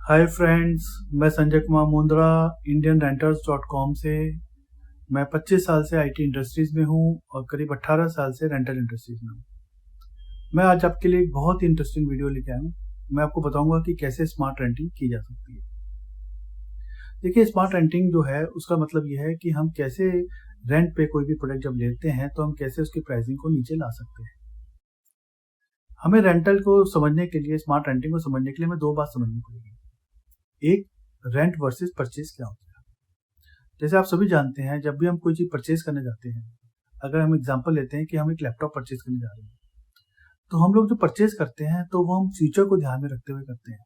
Hi friends, मैं Sanjay Kumar Mundra indianrenters.com से। मैं 25 साल से आईटी इंडस्ट्रीज में हूँ और करीब 18 साल से रेंटल इंडस्ट्रीज में हूँ। मैं आज आपके लिए एक बहुत ही इंटरेस्टिंग वीडियो लेके आया हूँ। मैं आपको बताऊंगा कि कैसे स्मार्ट रेंटिंग की जा सकती है। देखिए, स्मार्ट रेंटिंग जो है उसका मतलब यह है कि हम कैसे रेंट पे कोई भी प्रोडक्ट जब लेते हैं तो हम कैसे उसकी प्राइसिंग को नीचे ला सकते हैं। हमें रेंटल को समझने के लिए, स्मार्ट रेंटिंग को समझने के लिए हमें दो बात समझनी पड़ेगी। एक, रेंट वर्सेस परचेज क्या होता है। जैसे आप सभी जानते हैं, जब भी हम कोई चीज परचेज करने जाते हैं, अगर हम एग्जांपल लेते हैं कि हम एक लैपटॉप परचेज करने जा रहे हैं, तो हम लोग जो परचेज करते हैं तो वो हम फ्यूचर को ध्यान में रखते हुए करते हैं।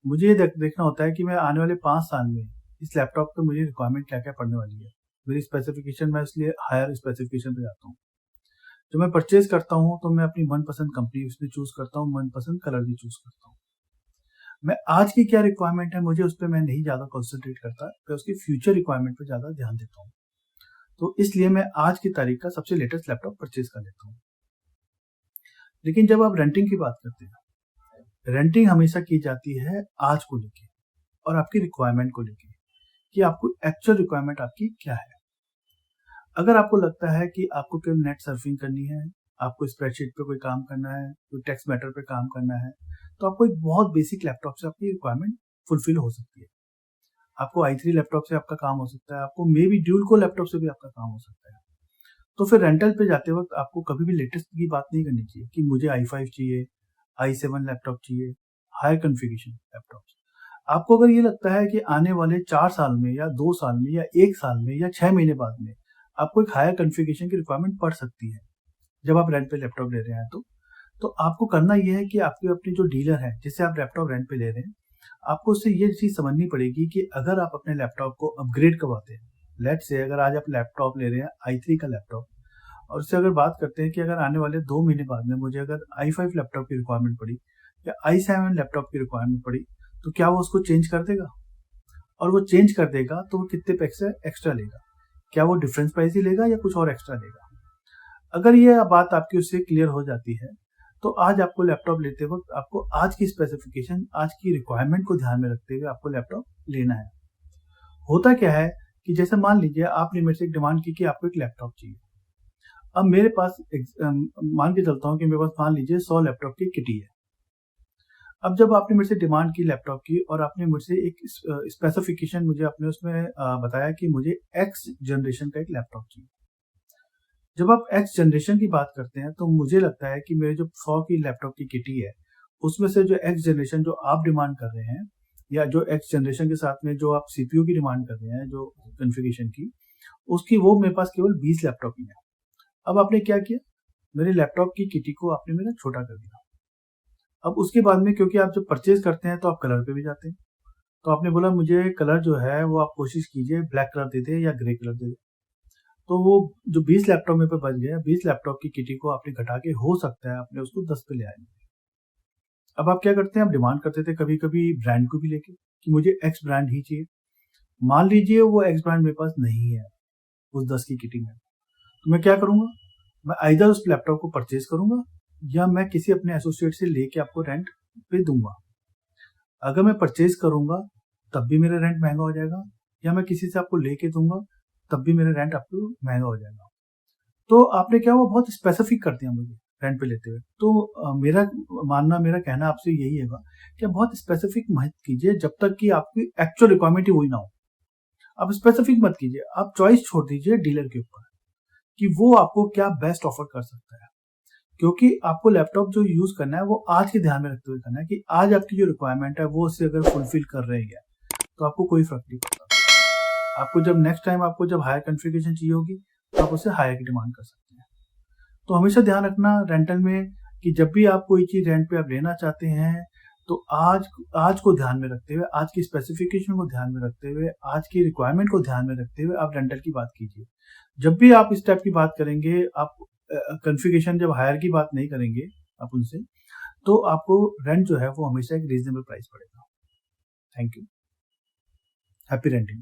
मुझे ये देखना होता है कि मैं आने वाले 5 साल में इस लैपटॉप पे मुझे रिक्वायरमेंट क्या क्या पड़ने वाली है। मेरी स्पेसिफिकेशन, मैं इसलिए हायर स्पेसिफिकेशन पे जाता हूँ। जब मैं परचेज करता हूँ तो मैं अपनी मनपसंद कंपनी उसमें चूज करता हूँ, मनपसंद कलर भी चूज करता हूँ। मैं आज की क्या रिक्वायरमेंट है मुझे उस पर मैं नहीं ज्यादा कॉन्सेंट्रेट करता, मैं उसकी फ्यूचर रिक्वायरमेंट पे ज्यादा ध्यान देता हूँ। तो इसलिए मैं आज की तारीख का सबसे लेटेस्ट लैपटॉप परचेज कर लेता हूँ। लेकिन जब आप रेंटिंग की बात करते हैं, रेंटिंग हमेशा की जाती है आज को लेके और आपकी रिक्वायरमेंट को लेके, कि आपको एक्चुअल रिक्वायरमेंट आपकी क्या है। अगर आपको लगता है कि आपको केवल नेट सर्फिंग करनी है, आपको स्प्रेडशीट पे कोई काम करना है, कोई टेक्स्ट मैटर पे काम करना है, तो आपको एक बहुत बेसिक लैपटॉप से आपकी रिक्वायरमेंट फुलफिल हो सकती है। आपको i3 लैपटॉप से आपका काम हो सकता है, आपको may be dual core laptop से भी आपका काम हो सकता है। तो फिर रेंटल पे जाते वक्त आपको कभी भी लेटेस्ट की बात नहीं करनी चाहिए कि मुझे i5 चाहिए, i7 लैपटॉप चाहिए, हायर कॉन्फ़िगरेशन लैपटॉप। आपको अगर ये लगता है कि आने वाले 4 साल में या 2 साल में या 1 साल में या 6 महीने बाद में आपको एक हायर कॉन्फ़िगरेशन की रिक्वायरमेंट पड़ सकती है, जब आप रेंट पे लैपटॉप ले रहे हैं, तो आपको करना ये है कि आपके अपने जो डीलर है जिससे आप लैपटॉप रेंट पे ले रहे हैं, आपको उससे ये चीज समझनी पड़ेगी कि अगर आप अपने लैपटॉप को अपग्रेड करवाते हैं, लेट्स से अगर आज आप लैपटॉप ले रहे हैं i3 का लैपटॉप, और उससे अगर बात करते हैं कि अगर आने वाले 2 महीने बाद में मुझे अगर i5 लैपटॉप की रिक्वायरमेंट पड़ी या i7 लैपटॉप की रिक्वायरमेंट पड़ी, तो क्या वो उसको चेंज कर देगा? और वो चेंज कर देगा तो वो कितने पैसे एक्स्ट्रा लेगा? क्या वो डिफरेंस प्राइस ही लेगा या कुछ और एक्स्ट्रा लेगा? अगर ये बात आपकी उससे क्लियर हो जाती है, तो आज आपको लैपटॉप लेते वक्त आपको आज की स्पेसिफिकेशन, आज की रिक्वायरमेंट को ध्यान में रखते हुए आपको लैपटॉप लेना है। होता क्या है कि जैसे मान लीजिए आपने मेरे से एक डिमांड की कि आपको एक लैपटॉप चाहिए। अब मेरे पास मान के चलता हूँ कि मेरे पास मान लीजिए 100 लैपटॉप की किटी है। अब जब आपने मेरे से डिमांड की लैपटॉप की और आपने मुझसे एक स्पेसिफिकेशन मुझे आपने उसमें बताया कि मुझे एक्स जनरेशन का एक लैपटॉप चाहिए। जब आप एक्स जनरेशन की बात करते हैं तो मुझे लगता है कि मेरे जो 100 की लैपटॉप की किटी है, उसमें से जो एक्स जनरेशन जो आप डिमांड कर रहे हैं, या जो एक्स जनरेशन के साथ में जो आप सीपीयू की डिमांड कर रहे हैं, जो कॉन्फ़िगरेशन की, उसकी वो मेरे पास केवल 20 लैपटॉप ही है। अब आपने क्या किया, मेरे लैपटॉप की किटी को आपने मेरा छोटा कर दिया। अब उसके बाद में, क्योंकि आप जब परचेज करते हैं तो आप कलर पे भी जाते हैं, तो आपने बोला मुझे कलर जो है वो आप कोशिश कीजिए ब्लैक कलर दे दे या ग्रे कलर दे दे। तो वो जो 20 लैपटॉप मेरे पे बच गया, 20 लैपटॉप की किटी को आपने घटा के हो सकता है आपने उसको 10 पे ले आएंगे। अब आप क्या करते हैं, आप डिमांड करते थे कभी कभी ब्रांड को भी लेके कि मुझे एक्स ब्रांड ही चाहिए। मान लीजिए वो एक्स ब्रांड मेरे पास नहीं है उस 10 की किटी में, तो मैं क्या करूंगा, मैं आइदर उस लैपटॉप को परचेज करूंगा या मैं किसी अपने एसोसिएट से लेके आपको रेंट पे दूंगा। अगर मैं परचेज करूंगा तब भी मेरा रेंट महंगा हो जाएगा, या मैं किसी से आपको लेके दूंगा तब भी मेरा रेंट आपको महंगा हो जाएगा। तो आपने क्या, वो बहुत स्पेसिफिक कर दिया मुझे रेंट पे लेते हुए। तो मेरा मानना, मेरा कहना आपसे यही है कि आप बहुत स्पेसिफिक मत कीजिए जब तक कि आपकी एक्चुअल रिक्वायरमेंट ही वही ना हो। आप स्पेसिफिक मत कीजिए, आप चॉइस छोड़ दीजिए डीलर के ऊपर कि वो आपको क्या बेस्ट ऑफर कर सकता है। क्योंकि आपको लैपटॉप जो यूज करना है वो आज के ध्यान में रखते हुए करना है कि आज आपकी जो रिक्वायरमेंट है वो उससे अगर फुलफिल कर रही है तो आपको कोई फर्क नहीं पड़ता। आपको जब नेक्स्ट टाइम आपको जब हायर कॉन्फ़िगरेशन चाहिए होगी तो आप उससे हायर की डिमांड कर सकते हैं। तो हमेशा ध्यान रखना रेंटल में कि जब भी आप कोई चीज रेंट पे आप लेना चाहते हैं, तो आज को ध्यान में रखते हुए, आज की स्पेसिफिकेशन को ध्यान में रखते हुए, आज की रिक्वायरमेंट को ध्यान में रखते हुए आप रेंटल की बात कीजिए। जब भी आप इस टाइप की बात करेंगे, आप कॉन्फ़िगरेशन जब हायर की बात नहीं करेंगे आप उनसे, तो आपको रेंट जो है वो हमेशा एक रीजनेबल प्राइस पड़ेगा। Thank you. Happy renting.